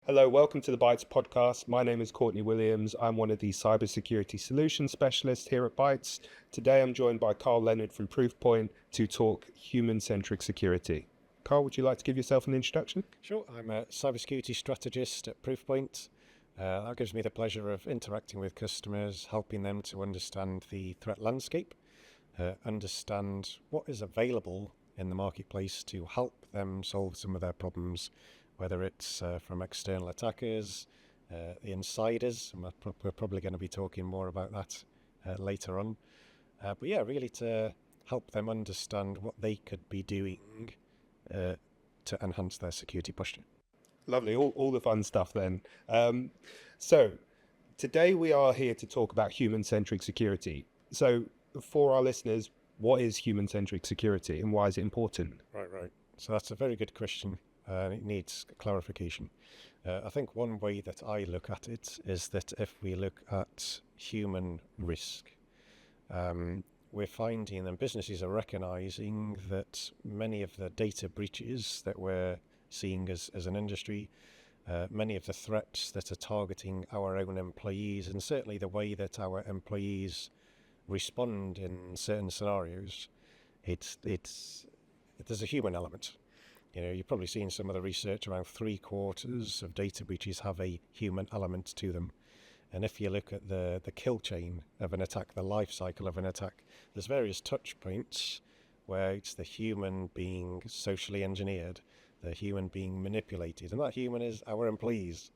Hello, welcome to the Bytes podcast. My name is Courtney Williams. I'm one of the cybersecurity solution specialists here at Bytes. Today I'm joined by Leonard from Proofpoint to talk human-centric security. Carl, would you like to give yourself an introduction? Sure, I'm a cybersecurity strategist at Proofpoint. That gives me the pleasure of interacting with customers, helping them to understand the threat landscape, understand what is available in the marketplace to help them solve some of their problems, whether it's from external attackers, the insiders, and we're probably going to be talking more about that later on. But yeah, really to help them understand what they could be doing to enhance their security posture. Lovely, all the fun stuff then. So today we are here to talk about human-centric security. So for our listeners, what is human-centric security and why is it important? Right. So that's a very good question. It needs clarification. I think one way that I look at it is that if we look at human risk, we're finding and businesses are recognizing that many of the data breaches that we're seeing as an industry, many of the threats that are targeting our own employees, and certainly the way that our employees respond in certain scenarios, there's a human element. You know, you've probably seen some of the research around 3/4 of data breaches have a human element to them. And if you look at the kill chain of an attack, the life cycle of an attack, there's various touch points where it's the human being socially engineered, the human being manipulated, and that human is our employees.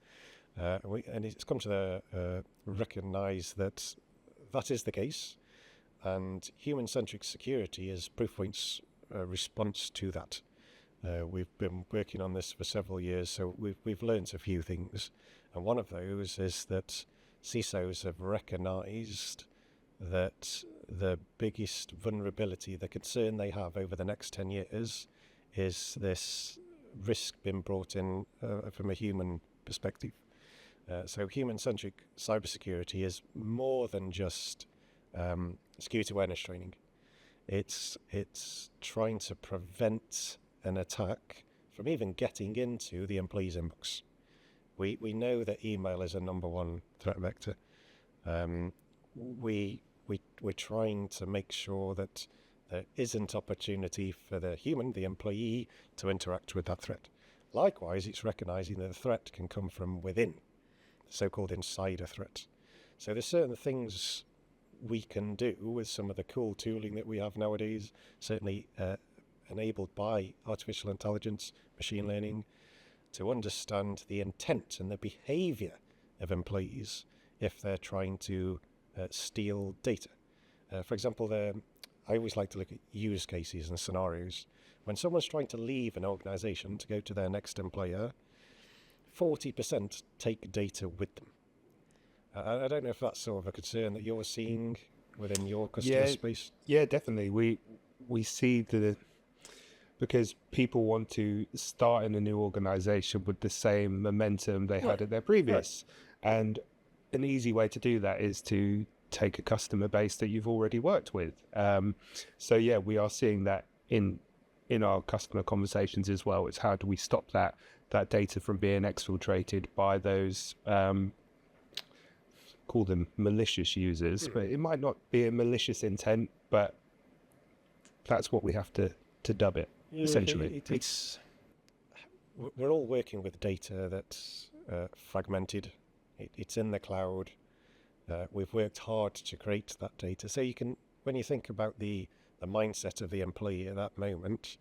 And it's come to recognize that that is the case, and human-centric security is Proofpoint's response to that. We've been working on this for several years, so we've learned a few things, and one of those is that CISOs have recognized that the biggest vulnerability, the concern they have over the next 10 years is this risk being brought in from a human perspective. So human-centric cybersecurity is more than just security awareness training. It's trying to prevent an attack from even getting into the employee's inbox. We know that email is a number one threat vector. We're trying to make sure that there isn't opportunity for the human, the employee, to interact with that threat. Likewise, it's recognizing that the threat can come from within, the so-called insider threat. So there's certain things we can do with some of the cool tooling that we have nowadays, certainly enabled by artificial intelligence, machine learning, to understand the intent and the behavior of employees if they're trying to steal data. For example, I always like to look at use cases and scenarios. When someone's trying to leave an organization to go to their next employer, 40% take data with them. I don't know if that's sort of a concern that you're seeing within your customer space. Yeah, definitely. We see because people want to start in a new organization with the same momentum they had at their previous. Right. And an easy way to do that is to take a customer base that you've already worked with. So yeah, we are seeing that in our customer conversations as well. It's how do we stop that data from being exfiltrated by those, call them malicious users, but it might not be a malicious intent, but that's what we have to dub it. Essentially, we're all working with data that's fragmented. It's in the cloud. We've worked hard to create that data. So you can, when you think about the mindset of the employee at that moment,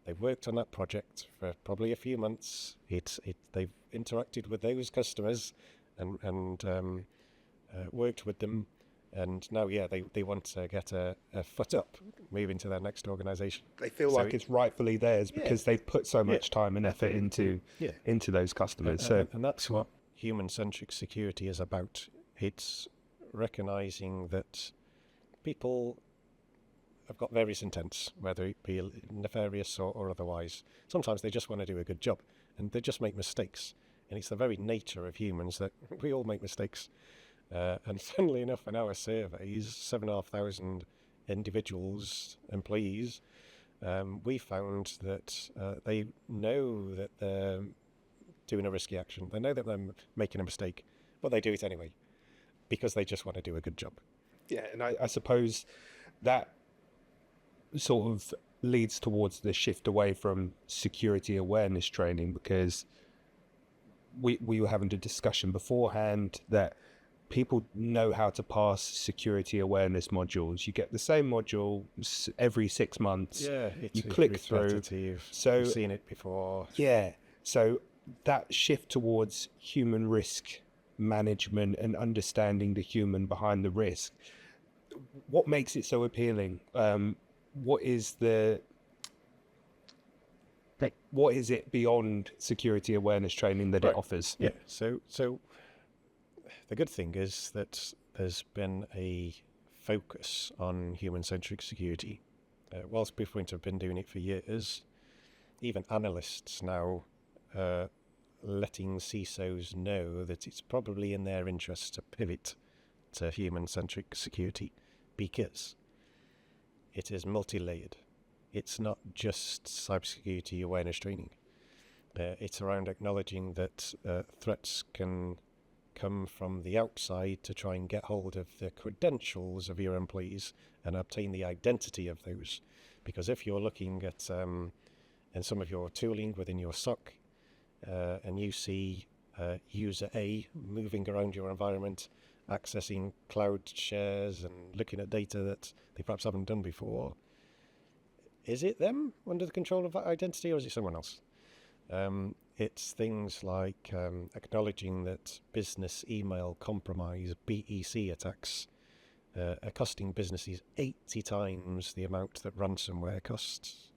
they've worked on that project for probably a few months. They've interacted with those customers and worked with them. And now, they want to get a foot up, move into their next organization. They feel like it's rightfully theirs because they've put so much time and effort into those customers. And that's what human-centric security is about. It's recognizing that people have got various intents, whether it be nefarious or otherwise. Sometimes they just want to do a good job, and they just make mistakes. And it's the very nature of humans that we all make mistakes. And funnily enough, in our surveys, 7,500 individuals, employees, we found that they know that they're doing a risky action. They know that they're making a mistake, but they do it anyway because they just want to do a good job. Yeah, and I suppose that sort of leads towards the shift away from security awareness training, because we were having a discussion beforehand that people know how to pass security awareness modules. You get the same module every 6 months. Yeah, you click through. Repetitive. So you've seen it before. Yeah, so that shift towards human risk management and understanding the human behind the risk, what makes it so appealing? What is it beyond security awareness training that it offers? Yeah. So the good thing is that there's been a focus on human-centric security. Whilst Proofpoint have been doing it for years, even analysts now letting CISOs know that it's probably in their interest to pivot to human-centric security, because it is multi-layered. It's not just cybersecurity awareness training. It's around acknowledging that threats can come from the outside to try and get hold of the credentials of your employees and obtain the identity of those. Because if you're looking at in some of your tooling within your SOC and you see user A moving around your environment, accessing cloud shares and looking at data that they perhaps haven't done before, is it them under the control of that identity, or is it someone else? It's things like acknowledging that business email compromise, BEC attacks, are costing businesses 80 times the amount that ransomware costs.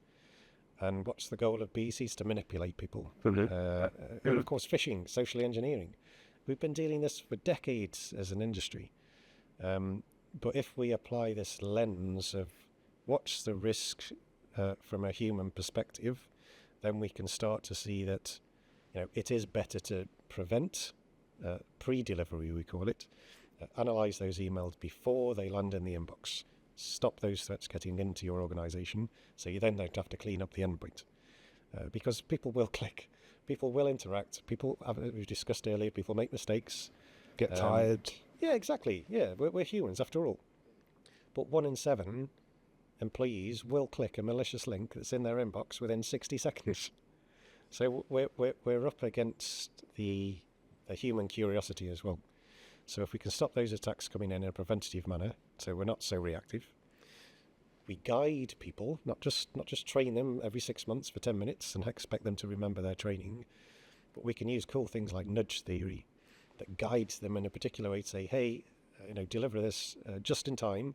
And what's the goal of BECs? To manipulate people. And of course, phishing, social engineering. We've been dealing this for decades as an industry. But if we apply this lens of what's the risk from a human perspective, then we can start to see that it is better to prevent, pre-delivery we call it, analyze those emails before they land in the inbox, stop those threats getting into your organization, so you then don't have to clean up the endpoint. Because people will click, people will interact, we discussed earlier, people make mistakes. Get tired. Yeah, exactly. Yeah, we're humans after all. But 1 in 7 employees will click a malicious link that's in their inbox within 60 seconds. So we're up against the human curiosity as well. So if we can stop those attacks coming in a preventative manner, so we're not so reactive, we guide people, not just train them every 6 months for 10 minutes and expect them to remember their training, but we can use cool things like nudge theory that guides them in a particular way to say, hey, deliver this just in time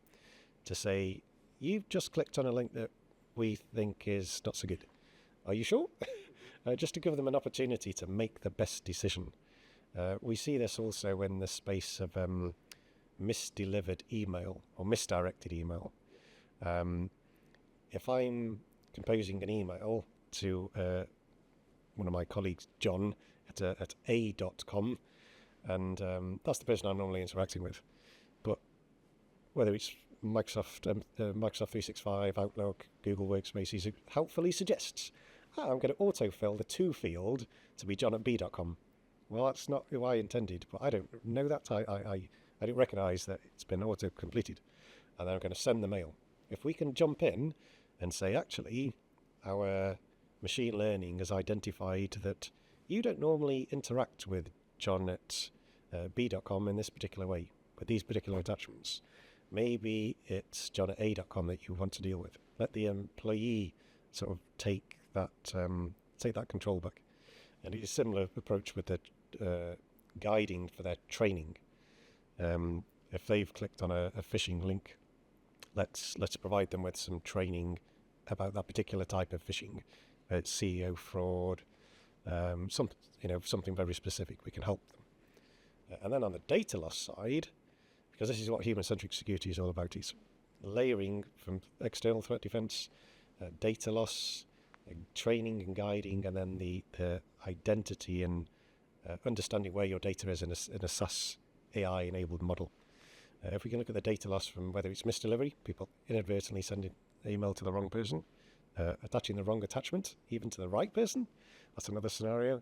to say, you've just clicked on a link that we think is not so good. Are you sure? Just to give them an opportunity to make the best decision. We see this also in the space of misdelivered email or misdirected email. If I'm composing an email to one of my colleagues, John, at a.com, and that's the person I'm normally interacting with. But whether it's Microsoft 365, Outlook, Google Workspaces, it helpfully suggests, I'm going to autofill the to field to be john@b.com. Well, that's not who I intended, but I don't know that. I don't recognise that it's been auto-completed. And then I'm going to send the mail. If we can jump in and say, actually, our machine learning has identified that you don't normally interact with John at b.com in this particular way, with these particular attachments. Maybe it's John at a.com that you want to deal with. Let the employee sort of take that control back. And it's a similar approach with the guiding for their training. If they've clicked on a phishing link, let's provide them with some training about that particular type of phishing. It's CEO fraud, something very specific. We can help them. And then on the data loss side, because this is what human-centric security is all about, is layering from external threat defense, data loss, training and guiding, and then the identity and understanding where your data is in a SaaS AI-enabled model. If we can look at the data loss from whether it's misdelivery, people inadvertently sending an email to the wrong person, attaching the wrong attachment, even to the right person, that's another scenario.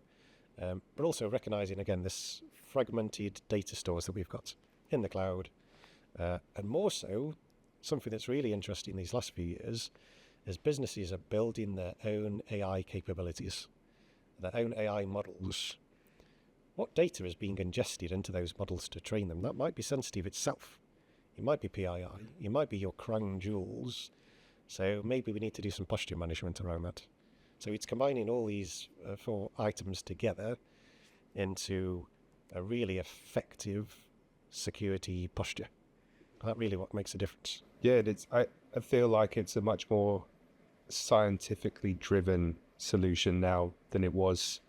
but also recognizing, again, this fragmented data stores that we've got in the cloud. And more so, something that's really interesting these last few years is businesses are building their own AI capabilities, their own AI models. What data is being ingested into those models to train them? That might be sensitive itself. It might be PII. It might be your crown jewels. So maybe we need to do some posture management around that. So it's combining all these 4 items together into a really effective security posture. That's really what makes a difference. Yeah, I feel like it's a much more scientifically driven solution now than it was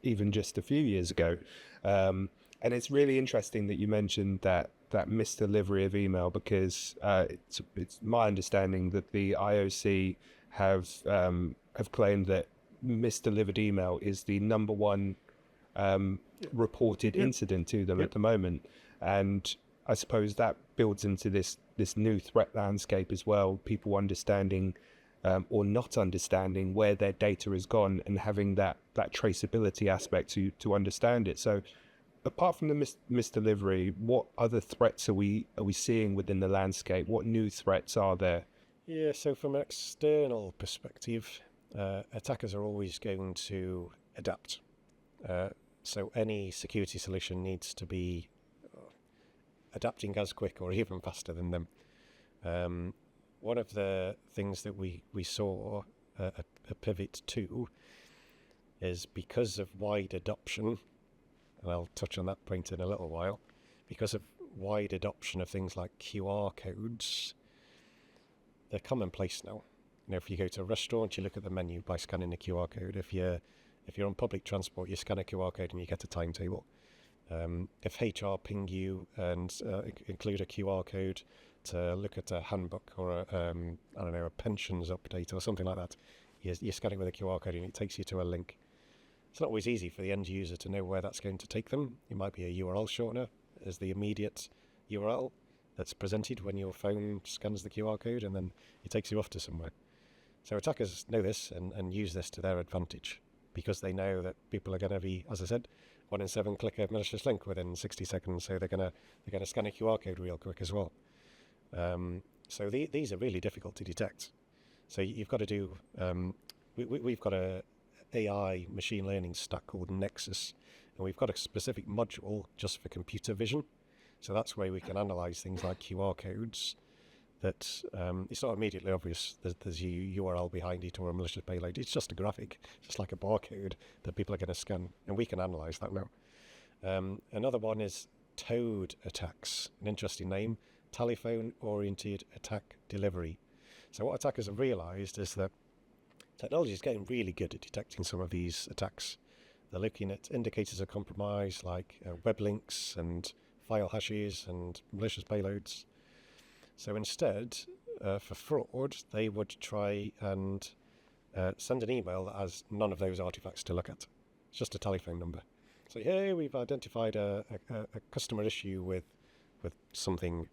even just a few years ago. And it's really interesting that you mentioned that misdelivery of email, because it's my understanding that the IOC have claimed that misdelivered email is the number one reported incident to them at the moment. And I suppose that builds into this new threat landscape as well, people understanding or not understanding where their data has gone and having that traceability aspect to understand it. So apart from the misdelivery, what other threats are we seeing within the landscape? What new threats are there? Yeah, so from an external perspective, attackers are always going to adapt. So any security solution needs to be adapting as quick or even faster than them. One of the things that we saw a pivot to is because of wide adoption, and I'll touch on that point in a little while, because of wide adoption of things like QR codes, they're commonplace now. You know, if you go to a restaurant, you look at the menu by scanning the QR code. If you're on public transport, you scan a QR code and you get a timetable. If HR ping you and include a QR code to look at a handbook or a pensions update or something like that, you scan it with a QR code and it takes you to a link. It's not always easy for the end user to know where that's going to take them. It might be a URL shortener as the immediate URL that's presented when your phone scans the QR code, and then it takes you off to somewhere. So attackers know this and use this to their advantage, because they know that people are going to be, as I said, 1 in 7 click a malicious link within 60 seconds. So they're going to scan a QR code real quick as well. So these are really difficult to detect. So you've got to do. We've got a AI machine learning stack called Nexus, and we've got a specific module just for computer vision. So that's where we can analyze things like QR codes that it's not immediately obvious there's a URL behind it or a malicious payload. It's just a graphic, just like a barcode that people are going to scan, and we can analyze that now. Another one is TOAD attacks, an interesting name, telephone-oriented attack delivery. So what attackers have realized is that technology is getting really good at detecting some of these attacks. They're looking at indicators of compromise like web links and file hashes and malicious payloads. So instead, for fraud, they would try and send an email that has none of those artifacts to look at. It's just a telephone number. So, hey, we've identified a customer issue with something.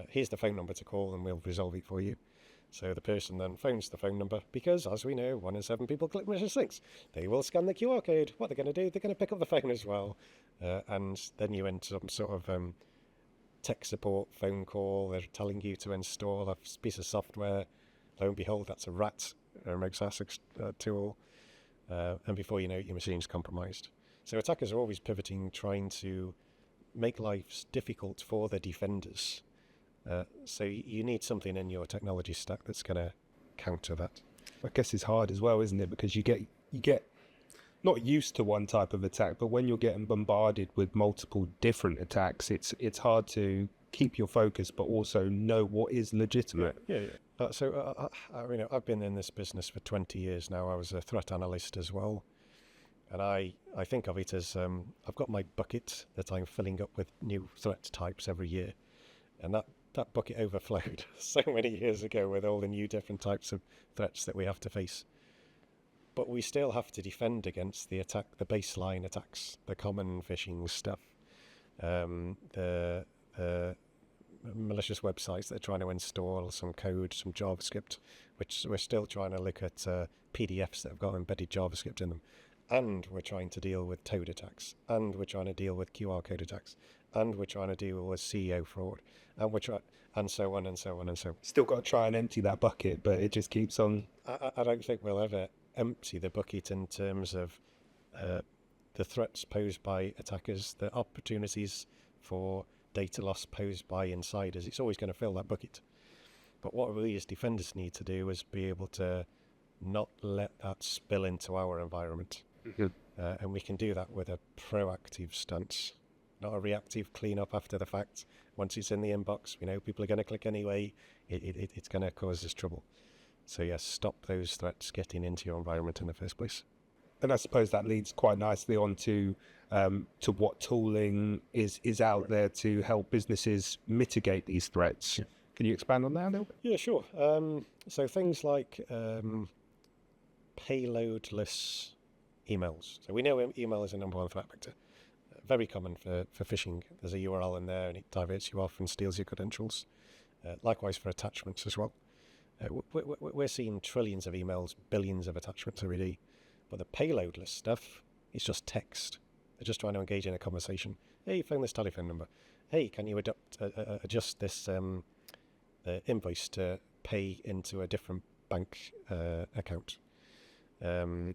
Here's the phone number to call and we'll resolve it for you. So the person then phones the phone number because, as we know, 1 in 7 people click malicious links. They will scan the QR code. What they're going to do, they're going to pick up the phone as well. And then you enter some sort of tech support phone call. They're telling you to install a piece of software. Lo and behold, that's a rat, a remote access tool. And before you know it, your machine's compromised. So attackers are always pivoting, trying to make lives difficult for the defenders. So you need something in your technology stack that's going to counter that. I guess it's hard as well, isn't it? Because you get not used to one type of attack, but when you're getting bombarded with multiple different attacks, it's hard to keep your focus, but also know what is legitimate. Yeah. So I've been in this business for 20 years now. I was a threat analyst as well, and I think of it as I've got my bucket that I'm filling up with new threat types every year, and that bucket overflowed so many years ago with all the new different types of threats that we have to face. But we still have to defend against the baseline attacks, the common phishing stuff, the malicious websites that are trying to install some code, some JavaScript, which we're still trying to look at PDFs that have got embedded JavaScript in them and we're trying to deal with toad attacks, and we're trying to deal with QR code attacks, and we're trying to deal with CEO fraud, and so on and so on and so on. Still got to try and empty that bucket, but it just keeps on. I don't think we'll ever empty the bucket in terms of the threats posed by attackers, the opportunities for data loss posed by insiders. It's always going to fill that bucket. But what we as defenders need to do is be able to not let that spill into our environment. And we can do that with a proactive stance, not a reactive clean-up after the fact. Once it's in the inbox, we know people are going to click anyway. It's going to cause us trouble. So yes, stop those threats getting into your environment in the first place. And I suppose that leads quite nicely on to what tooling is out there to help businesses mitigate these threats. Yeah. Can you expand on that a little bit? Yeah, sure. So things like payloadless emails. So we know email is a number one threat vector. Very common for phishing. There's a URL in there and it diverts you off and steals your credentials. Likewise for attachments as well. We're seeing trillions of emails, billions of attachments every day. But the payloadless stuff is just text. They're just trying to engage in a conversation. Hey, you found this telephone number. Hey, can you adjust this invoice to pay into a different bank account? You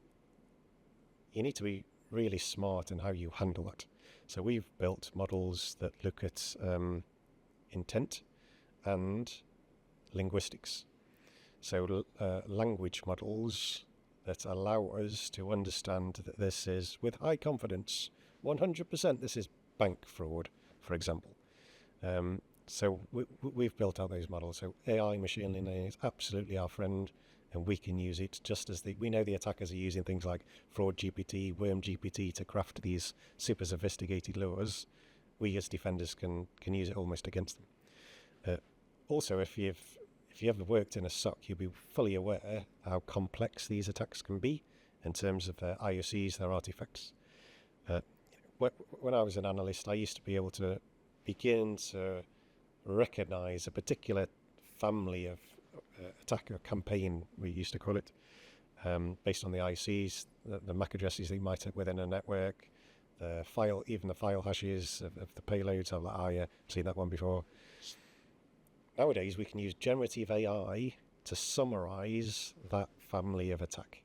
need to be really smart in how you handle that. So we've built models that look at intent and linguistics. So language models that allow us to understand that this is, with high confidence, 100% this is bank fraud, for example. So we've built out those models. So AI, machine learning is absolutely our friend, and we can use it just as we know the attackers are using things like Fraud GPT, Worm GPT to craft these super sophisticated lures. We as defenders can use it almost against them. Also, if you've ever worked in a SOC, you'll be fully aware how complex these attacks can be in terms of their IOCs, their artifacts. When I was an analyst, I used to be able to begin to recognize a particular family of attacker campaign, we used to call it, based on the ICs, the MAC addresses they might have within a network, even the file hashes of the payloads. I'm like, yeah, seen that one before. Nowadays, we can use generative AI to summarize that family of attack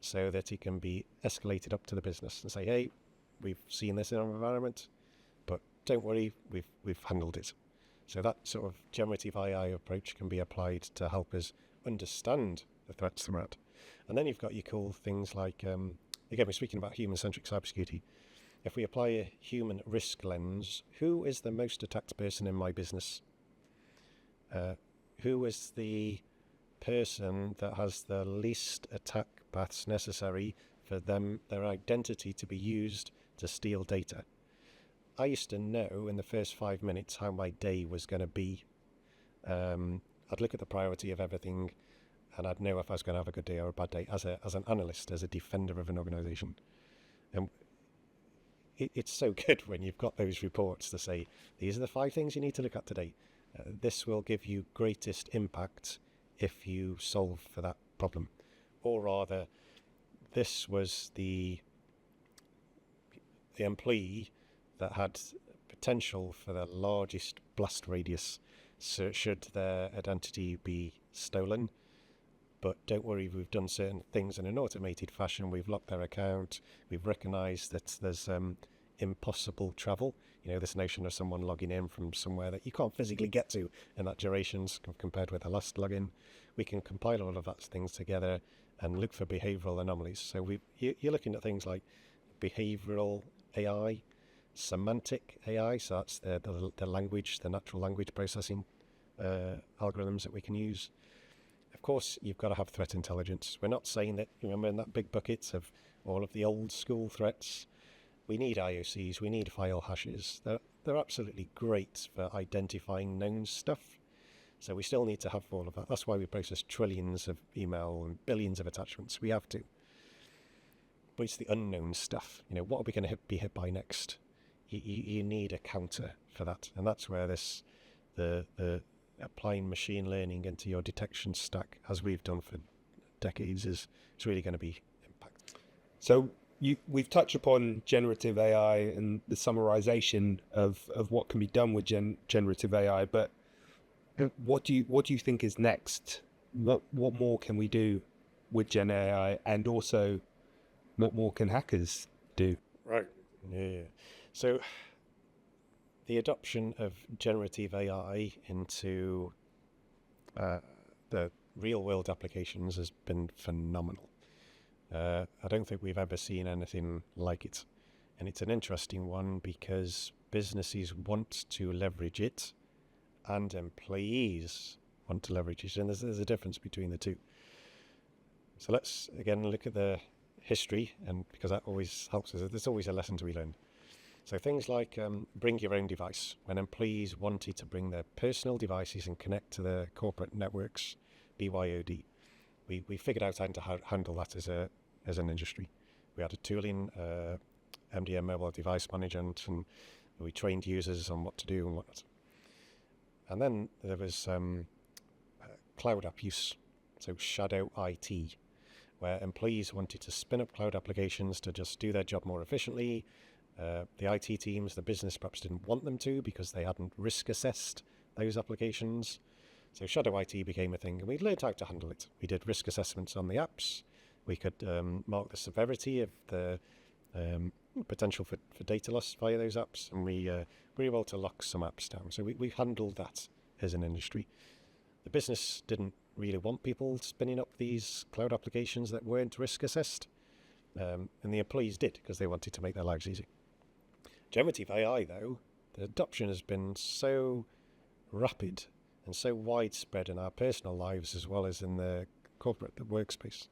so that it can be escalated up to the business and say, hey, we've seen this in our environment, but don't worry, we've handled it. So that sort of generative AI approach can be applied to help us understand the threats they're at. And then you've got your cool things like, again, we're speaking about human-centric cybersecurity. If we apply a human risk lens, who is the most attacked person in my business? Who is the person that has the least attack paths necessary for their identity to be used to steal data? I used to know in the first 5 minutes how my day was going to be. I'd look at the priority of everything, and I'd know if I was going to have a good day or a bad day as an analyst, as a defender of an organization. And it's so good when you've got those reports to say, these are the 5 things you need to look at today. This will give you greatest impact if you solve for that problem. Or rather, this was the employee that had potential for the largest blast radius, so should their identity be stolen. But don't worry, we've done certain things in an automated fashion. We've locked their account. We've recognized that there's impossible travel. You know, this notion of someone logging in from somewhere that you can't physically get to in that durations compared with the last login. We can compile all of that things together and look for behavioral anomalies. So you're looking at things like behavioral AI, semantic AI, so that's the language, the natural language processing algorithms that we can use. Of course, you've got to have threat intelligence. We're not saying that, remember, in that big bucket of all of the old school threats, we need IOCs, we need file hashes. They're absolutely great for identifying known stuff. So we still need to have all of that. That's why we process trillions of email and billions of attachments. We have to. But it's the unknown stuff. You know, what are we going to be hit by next? You need a counter for that. And that's where the applying machine learning into your detection stack, as we've done for decades, is really going to be impactful. So we've touched upon generative AI and the summarization of what can be done with generative AI, but what do you think is next? What more can we do with Gen AI, and also what more can hackers do? Right. Yeah. So the adoption of generative AI into the real world applications has been phenomenal. I don't think we've ever seen anything like it. And it's an interesting one because businesses want to leverage it and employees want to leverage it. And there's a difference between the two. So let's again look at the history, and because that always helps us. There's always a lesson to be learned. So things like bring your own device. When employees wanted to bring their personal devices and connect to the corporate networks, BYOD, we figured out how to handle that as an industry. We had a tooling, MDM, mobile device management, and we trained users on what to do and whatnot. And then there was cloud app use, so shadow IT, where employees wanted to spin up cloud applications to just do their job more efficiently. The IT teams, the business perhaps didn't want them to because they hadn't risk assessed those applications. So shadow IT became a thing, and we learned how to handle it. We did risk assessments on the apps. We could mark the severity of the potential for data loss via those apps, and we were able to lock some apps down. So we handled that as an industry. The business didn't really want people spinning up these cloud applications that weren't risk assessed, and the employees did because they wanted to make their lives easy. Generative AI, though, the adoption has been so rapid and so widespread in our personal lives as well as in the corporate workspace,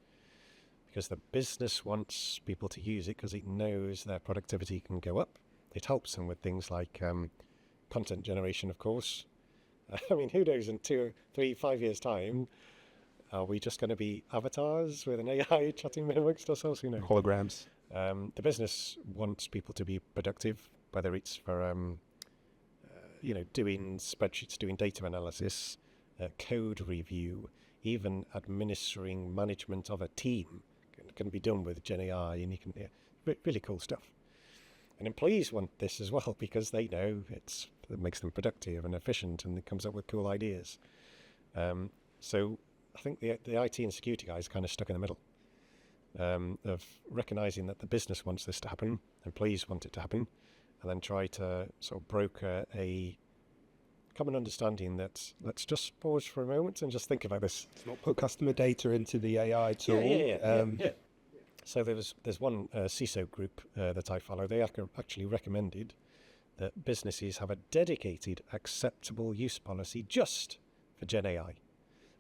because the business wants people to use it because it knows their productivity can go up. It helps them with things like content generation, of course. I mean, who knows in 2, 3, 5 years' time, are we just going to be avatars with an AI chatting amongst ourselves? Who knows? Holograms. The business wants people to be productive, whether it's for doing spreadsheets, doing data analysis, code review, even administering management of a team can be done with Gen AI, and you can really cool stuff. And employees want this as well because they know it makes them productive and efficient, and it comes up with cool ideas. So I think the IT and security guys kind of stuck in the middle of recognizing that the business wants this to happen, employees want it to happen, and then try to sort of broker a common understanding that let's just pause for a moment and just think about this. Let's not put customer data into the AI tool. Yeah. So there's one CISO group that I follow. They actually recommended that businesses have a dedicated acceptable use policy just for Gen AI.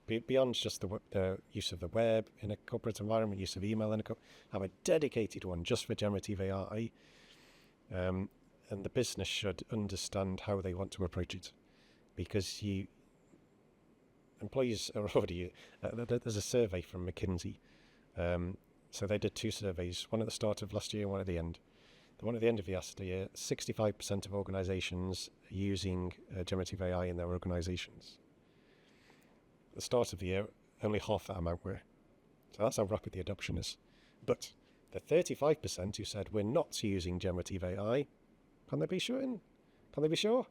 Beyond just the use of the web in a corporate environment, use of email have a dedicated one just for generative AI. And the business should understand how they want to approach it, because employees are already. There's a survey from McKinsey. So they did 2 surveys, one at the start of last year and one at the end. The one at the end of last year, 65% of organisations are using generative AI in their organisations. At the start of the year, only half that amount were. So that's how rapid the adoption is. But the 35% who said we're not using generative AI, can they be sure? Can they be sure?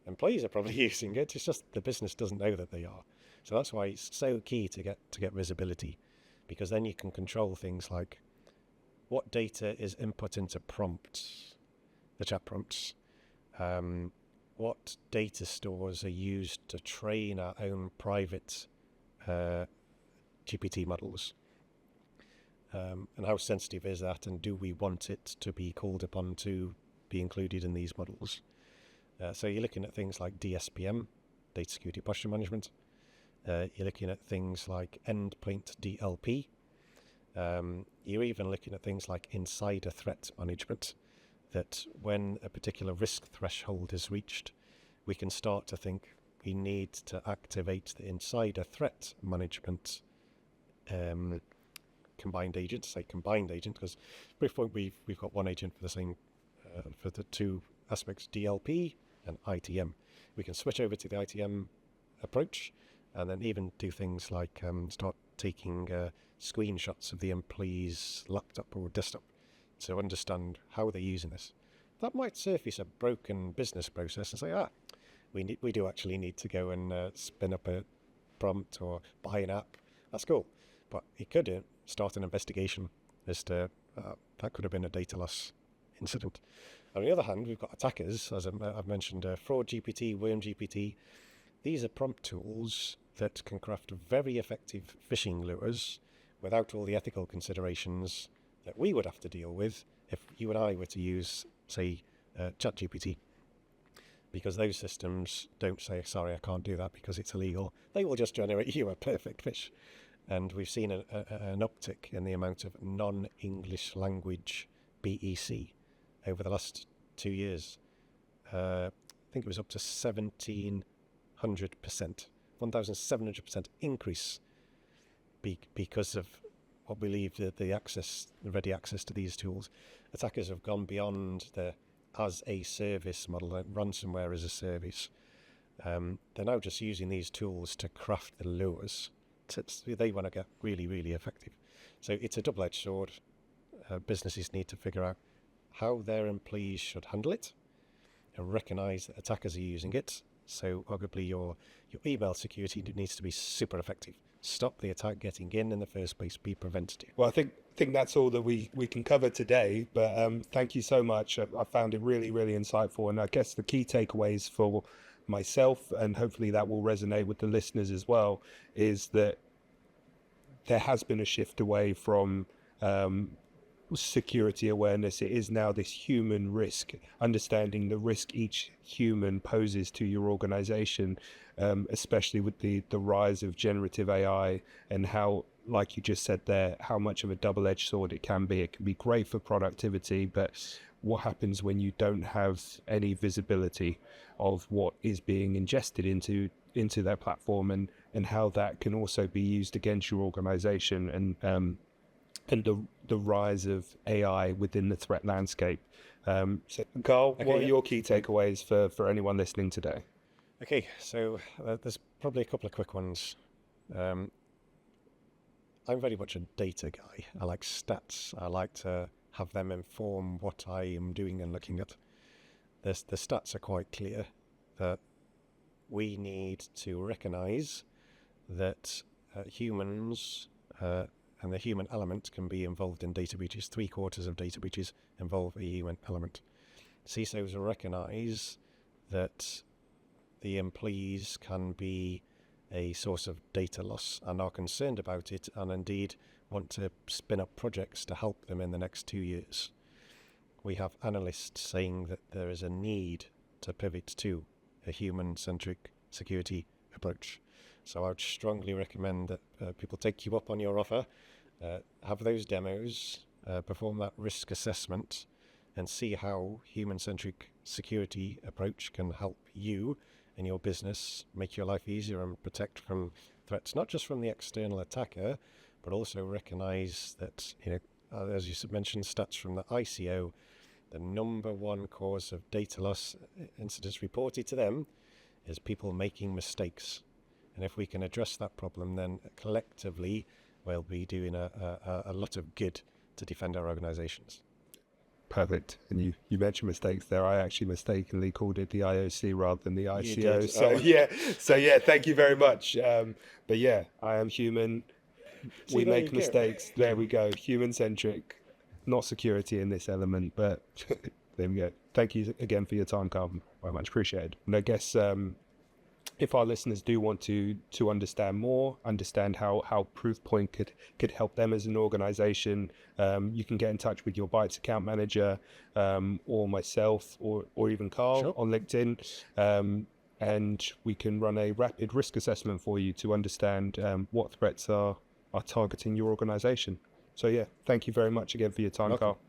Employees are probably using it. It's just the business doesn't know that they are. So that's why it's so key to get visibility, because then you can control things like what data is input into prompts, the chat prompts, what data stores are used to train our own private GPT models, and how sensitive is that, and do we want it to be called upon to be included in these models? So you're looking at things like DSPM, Data Security Posture Management. You're looking at things like endpoint DLP. You're even looking at things like insider threat management, that when a particular risk threshold is reached, we can start to think we need to activate the insider threat management combined agent, because Proofpoint we've got one agent for the same for the 2 aspects, DLP and ITM. We can switch over to the ITM approach, and then even do things like start taking screenshots of the employee's laptop or desktop, to understand how they're using this. That might surface a broken business process and say, we do actually need to go and spin up a prompt or buy an app. That's cool. But it could start an investigation as to that could have been a data loss incident. On the other hand, we've got attackers, as I've mentioned, Fraud GPT, Worm GPT. These are prompt tools that can craft very effective phishing lures without all the ethical considerations that we would have to deal with if you and I were to use, say, ChatGPT. Because those systems don't say, sorry, I can't do that because it's illegal. They will just generate you a perfect fish. And we've seen an uptick in the amount of non-English language BEC over the last 2 years. I think it was up to 1,700%, 1,700% increase because of what we believe that the ready access to these tools. Attackers have gone beyond the as a service model, like ransomware as a service. They're now just using these tools to craft the lures. They want to get really, really effective. So it's a double-edged sword. Businesses need to figure out how their employees should handle it and recognize that attackers are using it. So arguably your email security needs to be super effective. Stop the attack getting in the first place, be preventative. Well, I think that's all that we can cover today, but thank you so much. I found it really, really insightful, and I guess the key takeaways for myself, and hopefully that will resonate with the listeners as well, is that there has been a shift away from security awareness. It is now this human risk, understanding the risk each human poses to your organization, especially with the rise of generative AI and how, like you just said there, how much of a double-edged sword it can be. It can be great for productivity, but what happens when you don't have any visibility of what is being ingested into that platform, and how that can also be used against your organization, and the rise of AI within the threat landscape. So Carl, what are your key takeaways for anyone listening today? Okay, so there's probably a couple of quick ones. I'm very much a data guy. I like stats. I like to have them inform what I am doing and looking at. The stats are quite clear that we need to recognize that humans and the human element can be involved in data breaches. 3/4 of data breaches involve a human element. CISOs recognize that the employees can be a source of data loss and are concerned about it, and indeed want to spin up projects to help them in the next 2 years. We have analysts saying that there is a need to pivot to a human-centric security approach. So I would strongly recommend that people take you up on your offer, have those demos, perform that risk assessment, and see how human-centric security approach can help you and your business make your life easier and protect from threats, not just from the external attacker, but also recognize that, as you mentioned, stats from the ICO, the number one cause of data loss incidents reported to them is people making mistakes. And if we can address that problem, then collectively we'll be doing a lot of good to defend our organizations. Perfect. And you mentioned mistakes there. I actually mistakenly called it the IOC rather than the ICO. You did. So yeah, thank you very much. But yeah, I am human. See, we there make you mistakes. There we go. Human-centric, not security in this element, but there we go. Thank you again for your time, Carl. Very much appreciated. And I guess if our listeners do want to understand more, understand how Proofpoint could help them as an organization, you can get in touch with your Bytes account manager, or myself, or even Carl on LinkedIn, and we can run a rapid risk assessment for you to understand what threats are targeting your organization. So yeah, thank you very much again for your time, Carl.